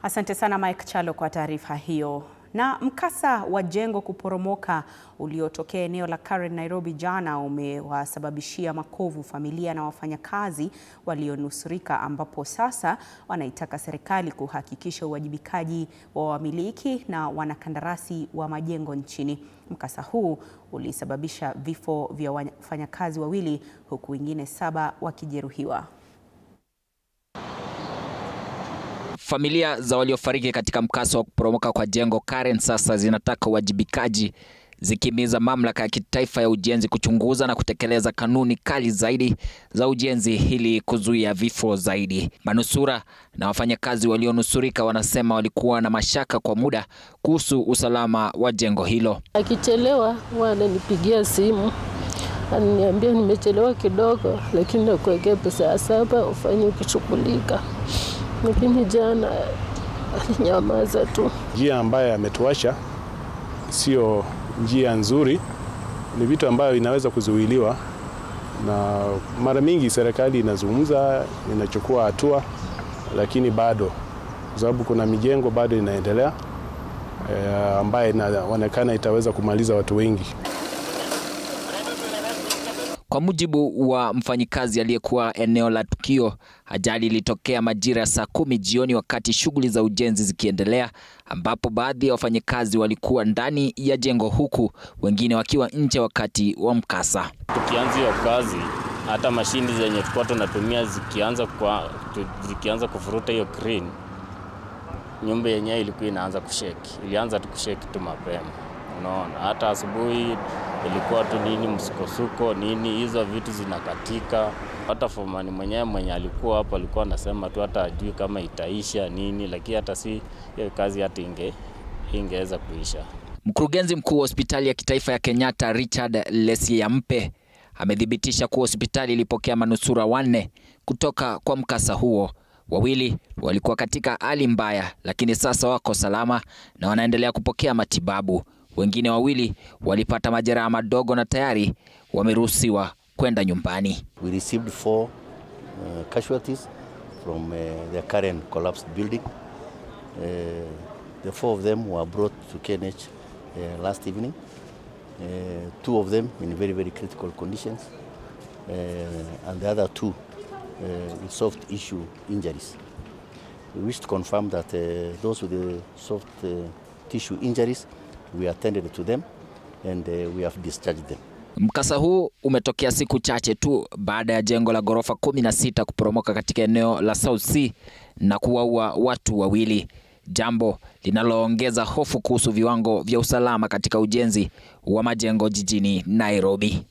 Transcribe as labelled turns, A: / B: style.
A: Asante sana Mike Chalo kwa taarifa hiyo. Na mkasa wa jengo kuporomoka uliotokea eneo la Karen, Nairobi jana umewasababishia makovu familia na wafanyakazi walionusurika, ambapo sasa wanaitaka serikali kuhakikisha uwajibikaji wa wamiliki na wanakandarasi wa majengo nchini. Mkasa huu ulisababisha vifo vya wafanyakazi wawili huku wengine 7 wakijeruhiwa.
B: Familia za waliofariki katika mkasa wa kuporomoka kwa jengo Karen sasa zinataka uwajibikaji, zikihimiza mamlaka ya kitaifa ya ujenzi kuchunguza na kutekeleza kanuni kali zaidi za ujenzi ili kuzuia vifo zaidi. Manusura na wafanyakazi walionusurika wanasema walikuwa na mashaka kwa muda kuhusu usalama wa jengo hilo.
C: Akichelewa wananipigia simu, ananiambia nimechelewa kidogo, lakini nakuwekea pesa ya 7 ufanye ukishughulika. Lakini jana alinyamaza tu.
D: Njia ambayo ametuasha sio njia nzuri, ni vitu ambayo inaweza kuzuiliwa, na mara mingi serikali inazungumza, inachukua hatua, lakini bado, kwa sababu kuna mijengo bado inaendelea ambayo inaonekana itaweza kumaliza watu wengi.
B: Kwa mujibu wa mfanyikazi aliyekuwa eneo la tukio, ajali ilitokea majira ya saa 10 jioni wakati shughuli za ujenzi zikiendelea, ambapo baadhi ya wafanyikazi walikuwa ndani ya jengo huku wengine wakiwa nje wakati wa mkasa.
E: Tukianza hiyo kazi, hata mashini zenye tulikuwa tunatumia zikianza kufuruta hiyo crane, nyumba yenyewe ilikuwa inaanza kushake. Ilianza tu kushake tu mapema. Unaona, hata asubuhi ilikuwa tu nini msukosuko nini, hizo vitu zinakatika. Hata foreman mwenye alikuwa hapo alikuwa anasema tu hata ajui kama itaisha nini, lakini hata si hiyo kazi hata ingeweza kuisha.
B: Mkurugenzi mkuu wa hospitali ya kitaifa ya Kenyatta Richard Lesiampe amedhibitisha kuwa hospitali ilipokea manusura 4 kutoka kwa mkasa huo. 2 walikuwa katika hali mbaya, lakini sasa wako salama na wanaendelea kupokea matibabu. Wengine 2 walipata majeraha madogo na tayari wameruhusiwa kwenda nyumbani.
F: We received 4 casualties from the Karen collapsed building. The 4 of them were brought to KNH last evening. 2 of them in very, very critical conditions, and the other 2 with soft tissue injuries. We wish to confirm that those with the soft tissue injuries, we attended to them and we have discharged them.
B: Mkasa huu umetokea siku chache tu baada ya jengo la ghorofa 16 kuporomoka katika eneo la South C na kuwaua watu 2, jambo linaloongeza hofu kuhusu viwango vya usalama katika ujenzi wa majengo jijini Nairobi.